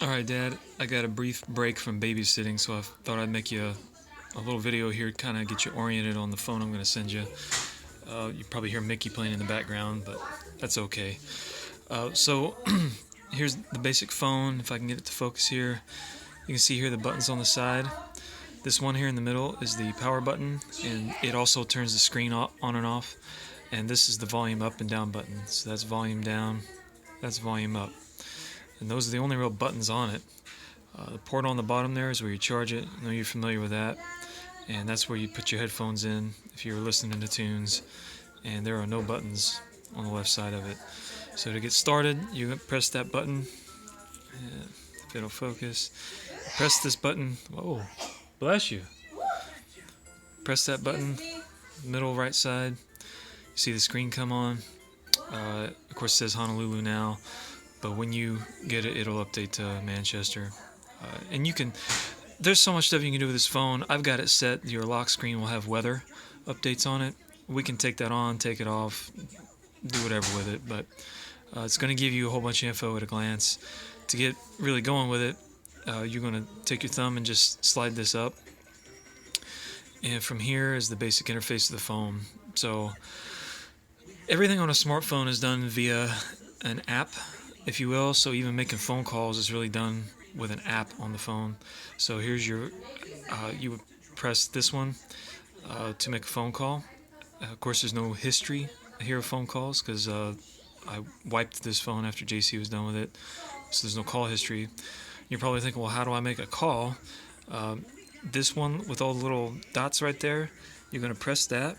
Alright, Dad, I got a brief break from babysitting, so I thought I'd make you a little video here to kind of get you oriented on the phone I'm going to send you. You probably hear Mickey playing in the background, but that's okay. So, here's the basic phone. If I can get it to focus here, you can see here the buttons on the side. This one here in the middle is the power button, and it also turns the screen on and off. And this is the volume up and down button. So that's volume down, that's volume up. And those are the only real buttons on it. The port on the bottom there is where you charge it. I know you're familiar with that. And that's where you put your headphones in if you're listening to tunes. And there are no buttons on the left side of it. So to get started, you press that button. If it'll focus. Press this button. Whoa, bless you. Press that button, middle right side. You see the screen come on. Of course, it says Honolulu now. But when you get it, it'll update to Manchester. And you can, there's so much stuff you can do with this phone. I've got it set, your lock screen will have weather updates on it. We can take that on, take it off, do whatever with it. But it's going to give you a whole bunch of info at a glance. To get really going with it, you're going to take your thumb and just slide this up. And from here is the basic interface of the phone. So everything on a smartphone is done via an app, if you will. So even making phone calls is really done with an app on the phone. So here's your, you would press this one to make a phone call. Of course, there's no history here of phone calls because I wiped this phone after JC was done with it. So there's no call history. You're probably thinking, well, how do I make a call? This one with all the little dots right there, you're going to press that.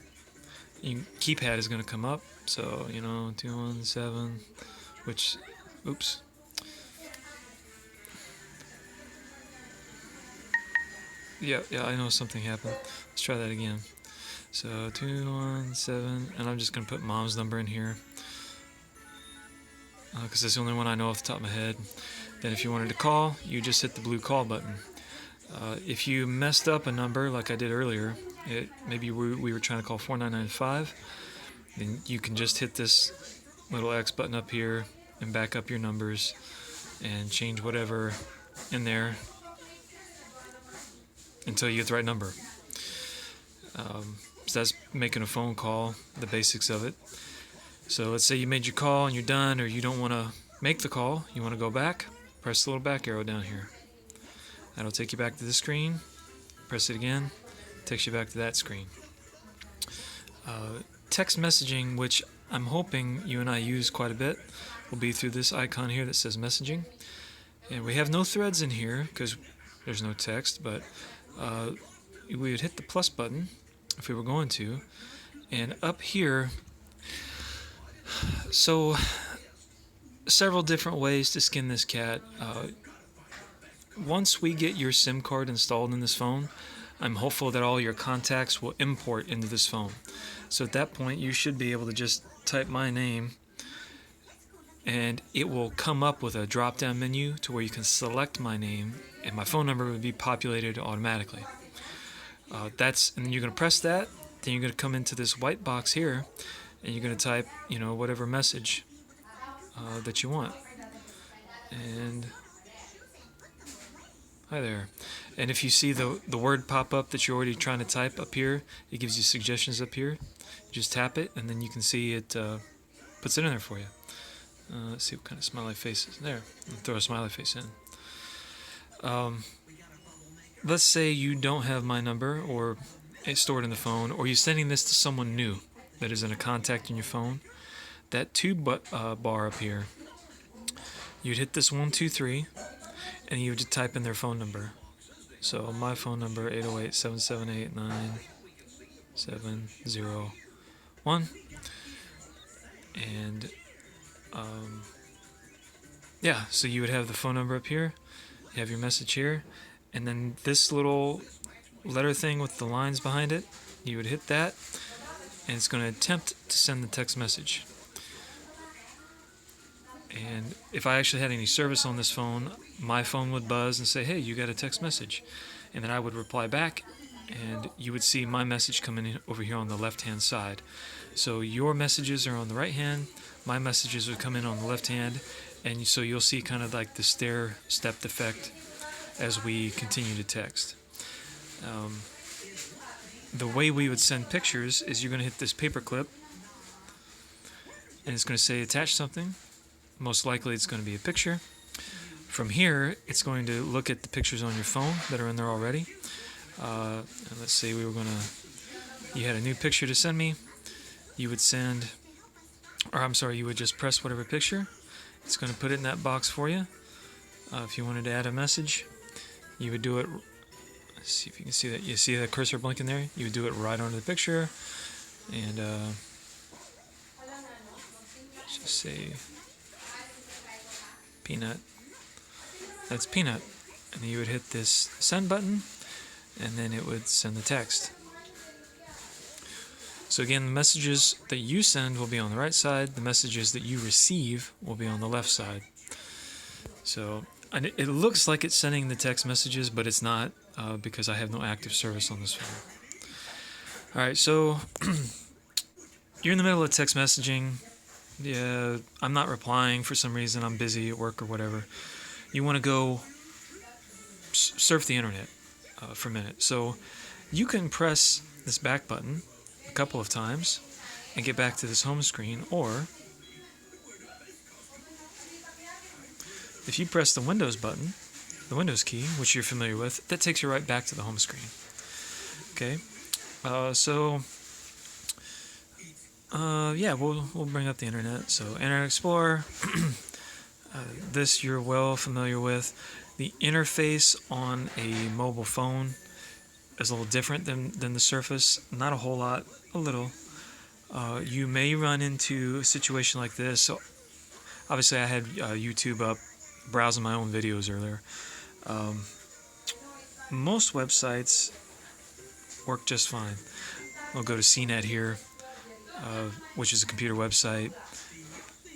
Your keypad is going to come up. So, 217, which, oops. Yeah, I know something happened. Let's try that again. So 217, and I'm just going to put Mom's number in here because that's the only one I know off the top of my head. Then if you wanted to call, you just hit the blue call button. If you messed up a number like I did earlier, maybe we were trying to call 4995, then you can just hit this little X button up here and back up your numbers and change whatever in there until you get the right number. So that's making a phone call, the basics of it. So let's say you made your call and you're done, or you don't want to make the call, you want to go back, press the little back arrow down here. That'll take you back to the screen. Press it again, takes you back to that screen. Text messaging, which I'm hoping you and I use quite a bit, will be through this icon here that says messaging. And we have no threads in here because there's no text, but we would hit the plus button if we were going to. And up here, so several different ways to skin this cat. Once we get your SIM card installed in this phone, I'm hopeful that all your contacts will import into this phone. So at that point, you should be able to just type my name, and it will come up with a drop-down menu to where you can select my name, and my phone number would be populated automatically. And then you're going to press that, then you're going to come into this white box here, and you're going to type, whatever message that you want. And hi there. And if you see the word pop up that you're already trying to type up here, it gives you suggestions up here. You just tap it, and then you can see it puts it in there for you. Let's see what kind of smiley face is there. I'll throw a smiley face in. Let's say you don't have my number or it's stored in the phone, or you're sending this to someone new that is in a contact in your phone. That bar up here, you'd hit this 123, and you would just type in their phone number. So my phone number 808-778-9701, and so you would have the phone number up here, you have your message here, and then this little letter thing with the lines behind it, you would hit that, and it's going to attempt to send the text message. And if I actually had any service on this phone, my phone would buzz and say, hey, you got a text message. And then I would reply back, and you would see my message coming in over here on the left-hand side. So your messages are on the right hand, my messages would come in on the left hand, and so you'll see kind of like the stair-stepped effect as we continue to text. The way we would send pictures is you're going to hit this paper clip, and it's going to say attach something. Most likely it's going to be a picture. From here, it's going to look at the pictures on your phone that are in there already. And let's say you had a new picture to send me. You would you would just press whatever picture. It's going to put it in that box for you. If you wanted to add a message, you would do it. Let's see if you can see that. You see that cursor blinking there? You would do it right onto the picture. And just say Peanut. That's Peanut. And then you would hit this send button, and then it would send the text. So again, the messages that you send will be on the right side. The messages that you receive will be on the left side. So and it looks like it's sending the text messages, but it's not, because I have no active service on this phone. Alright, so you're in the middle of text messaging. Yeah, I'm not replying for some reason. I'm busy at work or whatever. You want to go surf the internet for a minute. So you can press this back button a couple of times and get back to this home screen, or if you press the Windows button, the Windows key, which you're familiar with, that takes you right back to the home screen. Okay, yeah, we'll bring up the internet. So Internet Explorer, this you're well familiar with. The interface on a mobile phone is a little different than the Surface. Not a whole lot, a little. You may run into a situation like this. So obviously I had YouTube up, browsing my own videos earlier. Most websites work just fine. We'll go to CNET here, which is a computer website.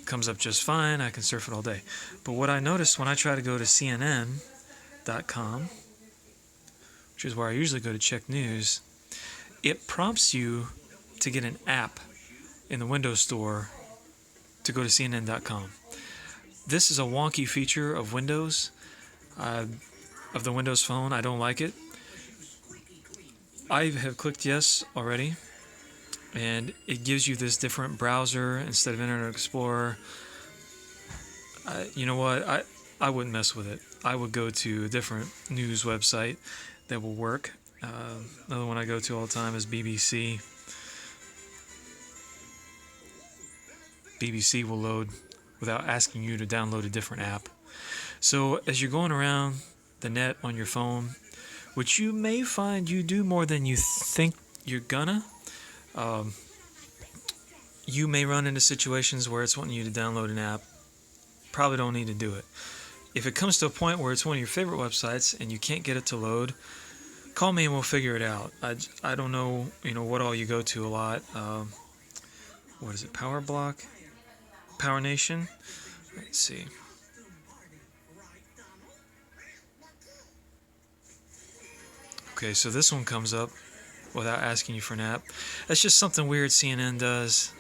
Comes up just fine. I can surf it all day. But what I noticed when I try to go to CNN.com, which is where I usually go to check news, it prompts you to get an app in the Windows Store to go to CNN.com. This is a wonky feature of Windows, of the Windows Phone. I don't like it. I have clicked yes already, and it gives you this different browser instead of Internet Explorer. You know what? I wouldn't mess with it. I would go to a different news website that will work. Another one I go to all the time is BBC. BBC will load without asking you to download a different app. So as you're going around the net on your phone, which you may find you do more than you think you're gonna, you may run into situations where it's wanting you to download an app. Probably don't need to do it. If it comes to a point where it's one of your favorite websites and you can't get it to load, call me and we'll figure it out. I don't know, what all you go to a lot. What is it? Power Block? Power Nation? Let's see. Okay, so this one comes up without asking you for an app. That's just something weird CNN does.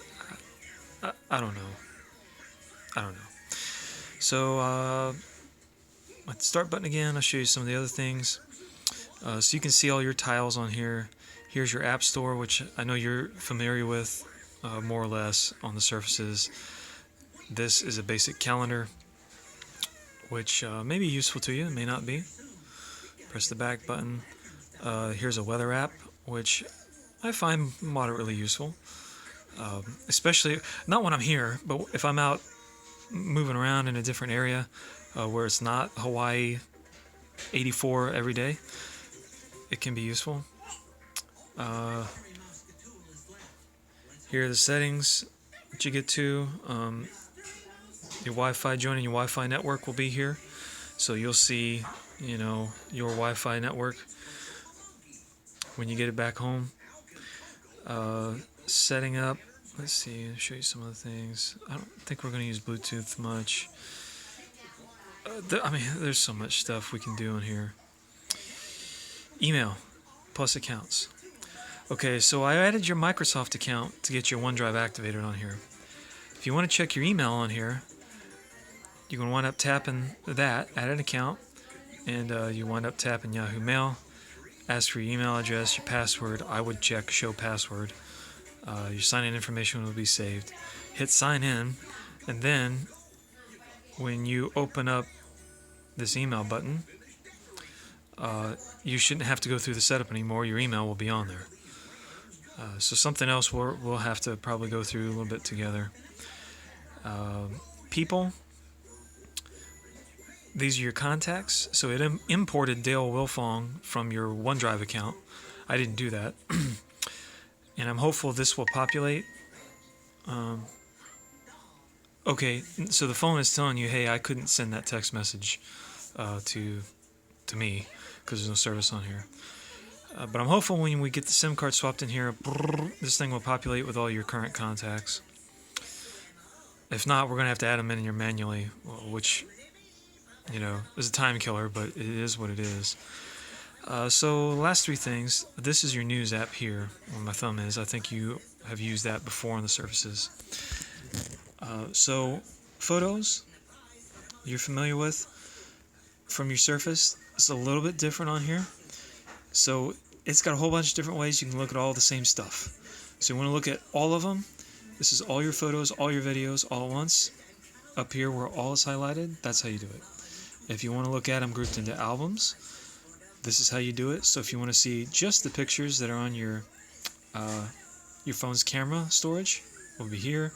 I don't know. So, at the start button again, I'll show you some of the other things. So you can see all your tiles on here. Here's your App Store, which I know you're familiar with, more or less, on the Surfaces. This is a basic calendar, which may be useful to you, it may not be. Press the back button. Here's a weather app, which I find moderately useful. Especially, not when I'm here, but if I'm out moving around in a different area where it's not Hawaii 84 every day, it can be useful. Here are the settings that you get to. Your Wi-Fi, joining your Wi-Fi network will be here. So you'll see, your Wi-Fi network when you get it back home. Setting up, let's see, I'll show you some other things. I don't think we're going to use Bluetooth much. There's so much stuff we can do on here. Email plus accounts. Okay, so I added your Microsoft account to get your OneDrive activated on here. If you want to check your email on here, you're going to wind up tapping that, add an account, and you wind up tapping Yahoo Mail, ask for your email address, your password. I would check show password. Your sign-in information will be saved. Hit sign in, and then when you open up this email button, you shouldn't have to go through the setup anymore. Your email will be on there. So something else we'll have to probably go through a little bit together. People, these are your contacts. So it imported Dale Wilfong from your OneDrive account. I didn't do that. And I'm hopeful this will populate. Okay, so the phone is telling you, hey, I couldn't send that text message to me because there's no service on here. But I'm hopeful when we get the SIM card swapped in here, this thing will populate with all your current contacts. If not, we're going to have to add them in here manually, which, you know, is a time killer, but it is what it is. So last three things. This is your news app here, where my thumb is. I think you have used that before on the surfaces. So photos, you're familiar with from your Surface. It's a little bit different on here. So it's got a whole bunch of different ways you can look at all the same stuff. So you want to look at all of them. This is all your photos, all your videos, all at once. Up here where all is highlighted, that's how you do it. If you want to look at them grouped into albums, this is how you do it. So if you want to see just the pictures that are on your phone's camera storage, will be here.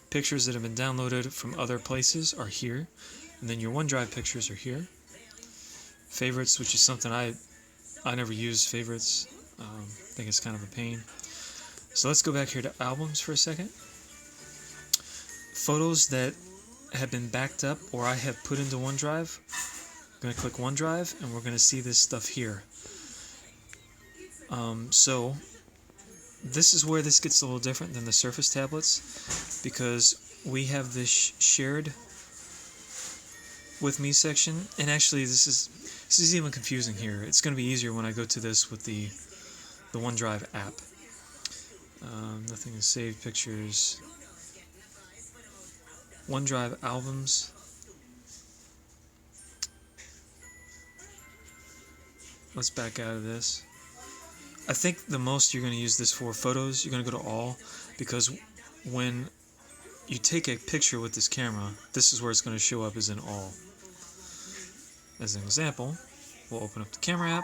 Pictures that have been downloaded from other places are here. And then your OneDrive pictures are here. Favorites, which is something I never use favorites. I think it's kind of a pain. So let's go back here to albums for a second. Photos that have been backed up or I have put into OneDrive. I'm going to click OneDrive and we're going to see this stuff here. So this is where this gets a little different than the Surface tablets, because we have this shared with me section, and actually this is even confusing here. It's going to be easier when I go to this with the OneDrive app. Nothing is saved, pictures, OneDrive albums. Let's back out of this. I think the most you're going to use this for photos, you're going to go to all, because when you take a picture with this camera, this is where it's going to show up as in all. As an example, we'll open up the camera app.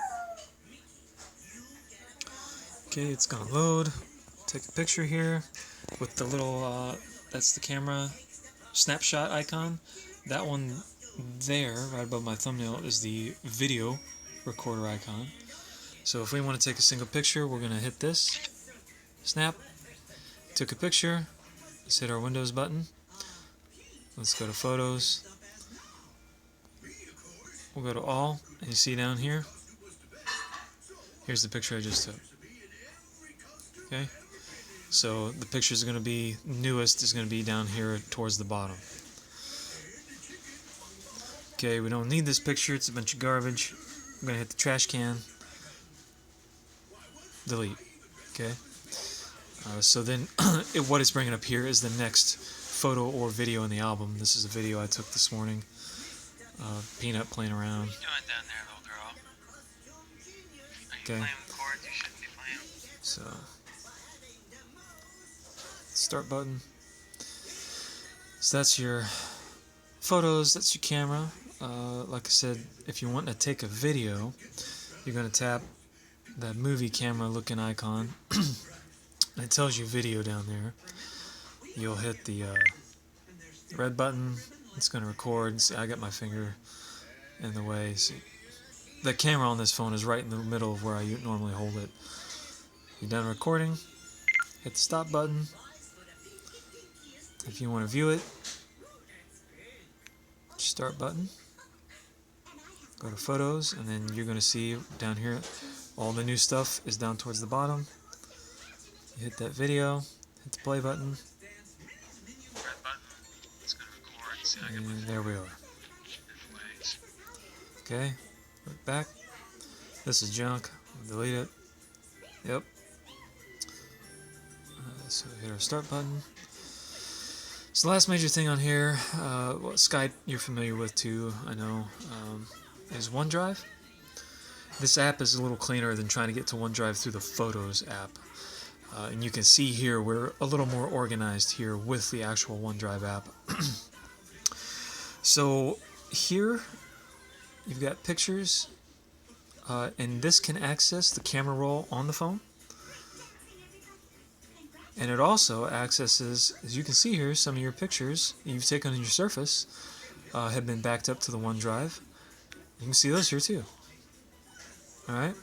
Okay, it's going to load. Take a picture here with the little, that's the camera snapshot icon. That one there, right above my thumbnail, is the video recorder icon. So if we want to take a single picture, we're going to hit this, snap, took a picture, let's hit our Windows button, let's go to photos, we'll go to all, and you see down here, here's the picture I just took. Okay, so the pictures are going to be, newest is going to be down here towards the bottom. Okay, we don't need this picture, it's a bunch of garbage. I'm going to hit the trash can. Delete. Okay. So then what it's bringing up here is the next photo or video in the album. This is a video I took this morning. Peanut playing around. What are you doing down there, little girl? Are you Okay. playing with chords you shouldn't be playing? So start button. So that's your photos, that's your camera. Like I said, if you want to take a video, you're going to tap that movie camera looking icon. And it tells you video down there. You'll hit the red button. It's going to record. See, I got my finger in the way. See, the camera on this phone is right in the middle of where I normally hold it. You're done recording. Hit the stop button. If you want to view it, start button. Go to photos, and then you're going to see down here all the new stuff is down towards the bottom. You hit that video, hit the play button, Red button. It's going to record. See, I got my and there we are. ways. Okay, look back. This is junk. Delete it. Yep. So hit our start button. So the last major thing on here, well, Skype you're familiar with too, I know, is OneDrive. This app is a little cleaner than trying to get to OneDrive through the Photos app. And you can see here we're a little more organized here with the actual OneDrive app. So here you've got pictures, and this can access the camera roll on the phone. And it also accesses, as you can see here, some of your pictures you've taken on your Surface have been backed up to the OneDrive. You can see those here too. Alright.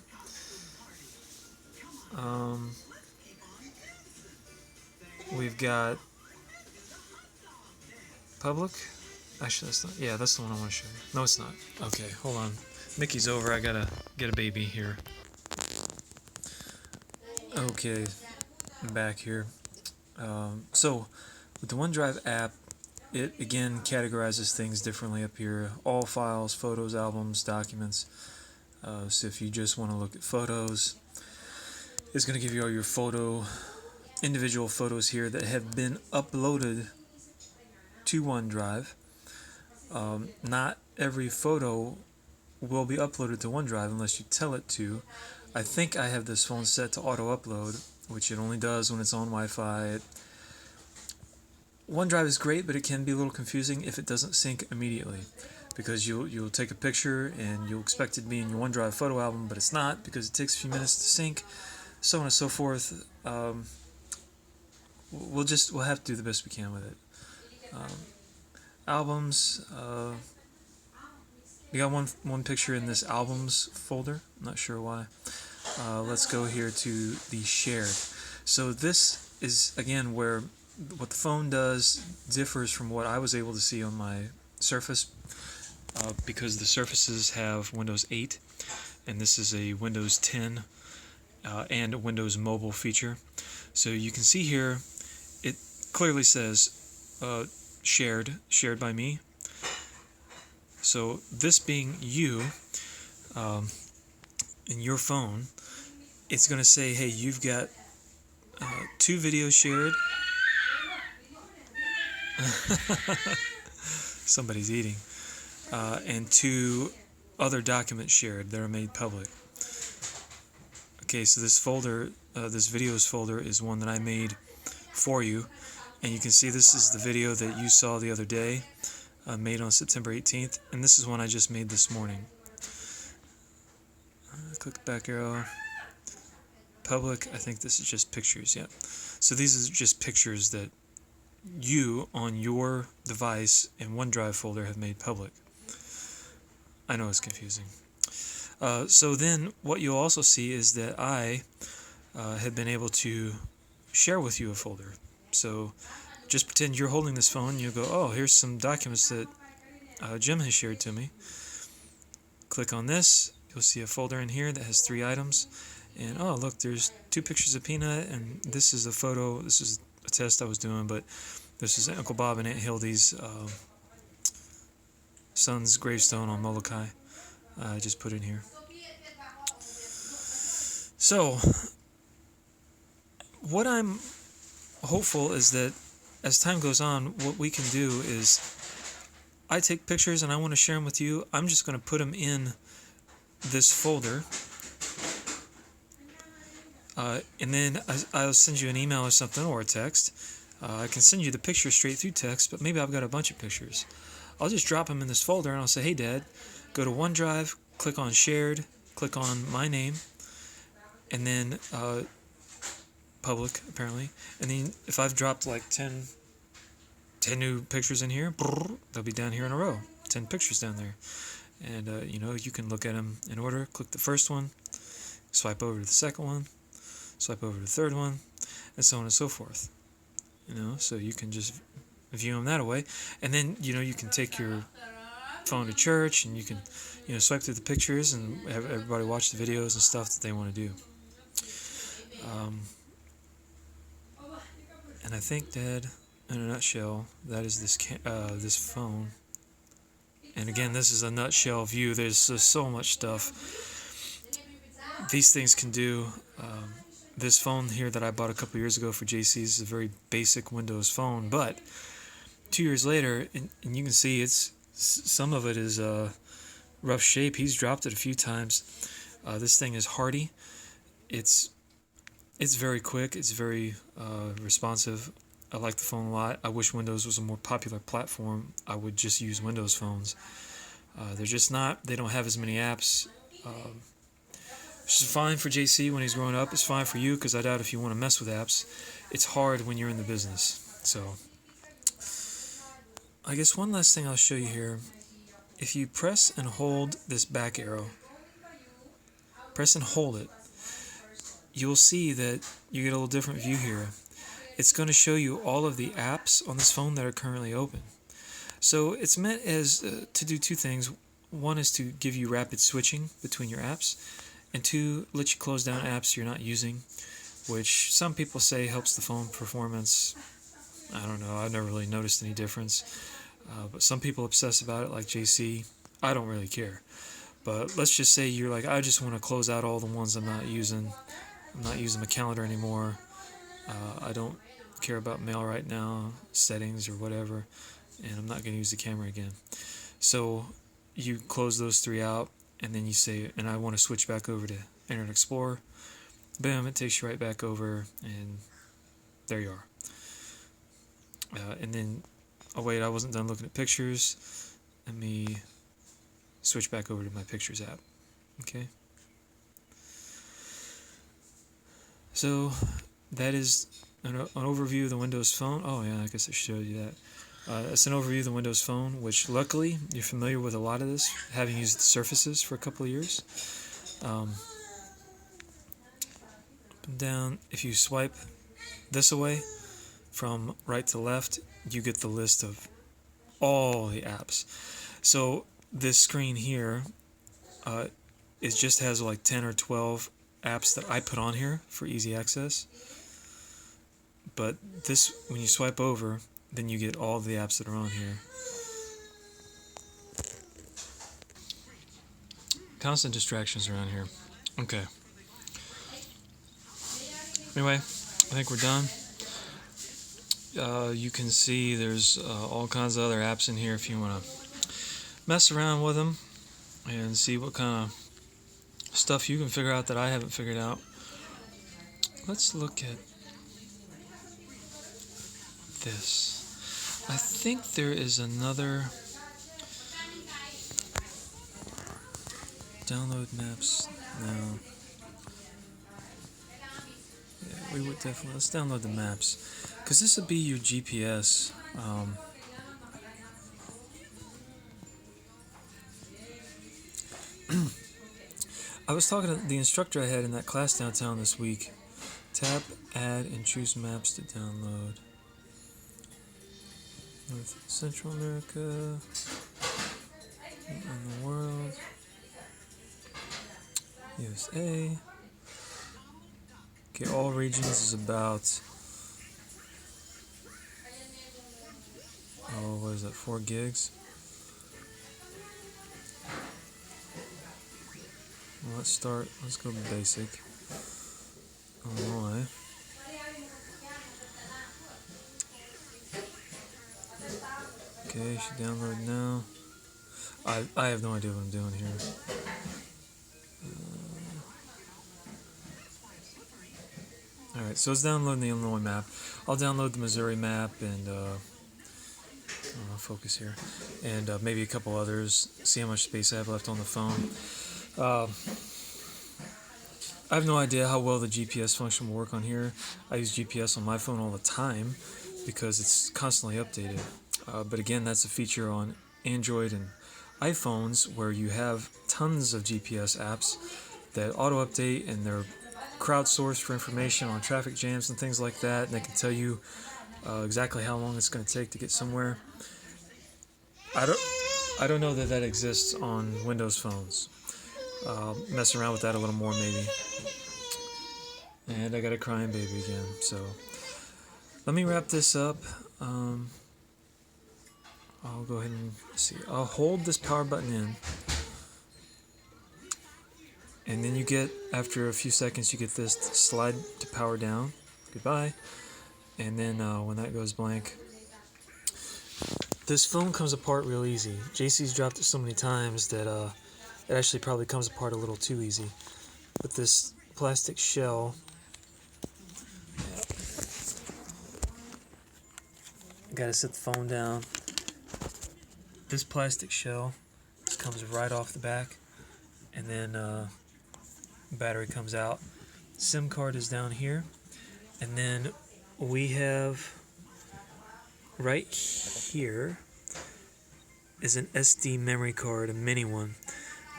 We've got public. Actually, that's not. Yeah, that's the one I want to show you. No, it's not. Okay, hold on. Mickey's over. I gotta get a baby here. Okay, I'm back here. So, with the OneDrive app, it again categorizes things differently up here. All files, photos, albums, documents. So if you just want to look at photos, it's going to give you all your individual photos here that have been uploaded to OneDrive. Not every photo will be uploaded to OneDrive unless you tell it to. I think I have this phone set to auto-upload, which it only does when it's on Wi-Fi. OneDrive is great, but it can be a little confusing if it doesn't sync immediately, because you'll take a picture and you'll expect it to be in your OneDrive photo album, but it's not, because it takes a few minutes to sync, so on and so forth. We'll have to do the best we can with it. Albums. We got one picture in this albums folder. I'm not sure why. Let's go here to the shared. So this is again where what the phone does differs from what I was able to see on my Surface, because the Surfaces have Windows 8, and this is a Windows 10 and a Windows Mobile feature. So you can see here, it clearly says shared by me. So this being you, in your phone, it's going to say, hey, you've got 2 videos shared. Somebody's eating. And 2 other documents shared that are made public. Okay, so this folder, this videos folder, is one that I made for you. And you can see this is the video that you saw the other day, made on September 18th. And this is one I just made this morning. Click back arrow. Public, I think this is just pictures, yeah. So these are just pictures that you, on your device in OneDrive folder, have made public. I know it's confusing. So then what you'll also see is that I have been able to share with you a folder. So just pretend you're holding this phone. You'll go, oh, here's some documents that Jim has shared to me. Click on this. You'll see a folder in here that has 3 items. And oh, look, there's 2 pictures of Peanut, and this is a photo. This is a test I was doing, but this is Uncle Bob and Aunt Hildy's son's gravestone on Molokai. I just put in here. So, what I'm hopeful is that as time goes on, what we can do is, I take pictures and I want to share them with you. I'm just going to put them in this folder. And then I'll send you an email or something, or a text. I can send you the picture straight through text, but maybe I've got a bunch of pictures. I'll just drop them in this folder and I'll say, hey Dad, go to OneDrive, click on Shared, click on my name, and then public, apparently. And then if I've dropped like 10 new pictures in here, they'll be down here in a row. 10 pictures down there. And, you can look at them in order. Click the first one, swipe over to the second one, swipe over to the third one, and so on and so forth. So you can just view them that way. And then, you can take your phone to church and you can, swipe through the pictures and have everybody watch the videos and stuff that they want to do. And I think, Dad, in a nutshell, that is this phone. And again, this is a nutshell view. There's just so much stuff these things can do. This phone here that I bought a couple years ago for JC's is a very basic Windows phone, but 2 years later, and you can see some of it is rough shape. He's dropped it a few times. This thing is hardy. It's very quick. It's very responsive. I like the phone a lot. I wish Windows was a more popular platform. I would just use Windows phones. They're just not. They don't have as many apps. Which is fine for JC when he's growing up. It's fine for you, because I doubt if you want to mess with apps. It's hard when you're in the business. So I guess one last thing I'll show you here. If you press and hold this back arrow, press and hold it, you'll see that you get a little different view here. It's going to show you all of the apps on this phone that are currently open. So it's meant as to do two things. One is to give you rapid switching between your apps, and two, let you close down apps you're not using, which some people say helps the phone performance. I don't know. I've never really noticed any difference. But some people obsess about it, like JC. I don't really care. But let's just say you're like, I just want to close out all the ones I'm not using. I'm not using my calendar anymore. I don't care about mail right now, settings or whatever, and I'm not going to use the camera again. So you close those three out, and then you say, and I want to switch back over to Internet Explorer. Boom, it takes you right back over, and there you are. And then, oh wait, I wasn't done looking at pictures. Let me switch back over to my Pictures app. Okay. So that is an overview of the Windows Phone. Oh yeah, I guess I showed you that. It's an overview of the Windows Phone, which luckily you're familiar with a lot of this, having used Surfaces for a couple of years. Up and down, if you swipe this away from right to left, you get the list of all the apps. So this screen here, it just has like 10 or 12 apps that I put on here for easy access. But this, when you swipe over, then you get all the apps that are on here. Constant distractions around here. Okay. Anyway, I think we're done. You can see there's all kinds of other apps in here if you want to mess around with them and see what kind of stuff you can figure out that I haven't figured out. Let's look at this. I think there is another download maps. No. Yeah, we would definitely, let's download the maps, because this would be your GPS. I was talking to the instructor I had in that class downtown this week. Tap, add, and choose maps to download. North Central America, in the world, USA. Okay, all regions is about, oh, what is that, 4 gigs? Well, let's go basic. Illinois. Okay, should download now. I have no idea what I'm doing here. Alright, so it's downloading the Illinois map. I'll download the Missouri map and focus here, and maybe a couple others. See how much space I have left on the phone. I have no idea how well the GPS function will work on here. I use GPS on my phone all the time because it's constantly updated. But again, that's a feature on Android and iPhones where you have tons of GPS apps that auto-update, and they're crowdsourced for information on traffic jams and things like that, and they can tell you exactly how long it's going to take to get somewhere. I don't know that exists on Windows phones. Mess around with that a little more maybe. And I got a crying baby again, so let me wrap this up. I'll go ahead and see. I'll hold this power button in, and then you get, after a few seconds, you get this slide to power down. Goodbye. And then when that goes blank, This phone comes apart real easy. JC's dropped it so many times that it actually probably comes apart a little too easy. But this plastic shell, gotta set the phone down. This plastic shell just comes right off the back, and then battery comes out. SIM card is down here, and then we have right here is an SD memory card, a mini one.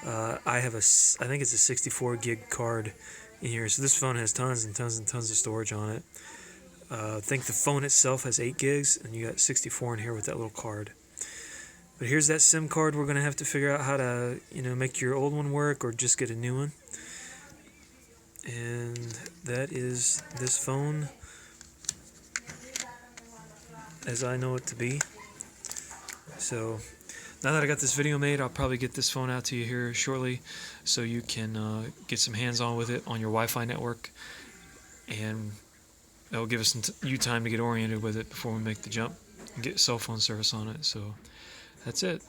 I think it's a 64 gig card in here, so this phone has tons and tons and tons of storage on it. I think the phone itself has 8 gigs, and you got 64 in here with that little card. But here's that SIM card. We're gonna have to figure out how to, make your old one work or just get a new one. And that is this phone as I know it to be. So now that I got this video made, I'll probably get this phone out to you here shortly so you can get some hands-on with it on your Wi-Fi network, and that'll give us you time to get oriented with it before we make the jump and get cell phone service on it. So that's it.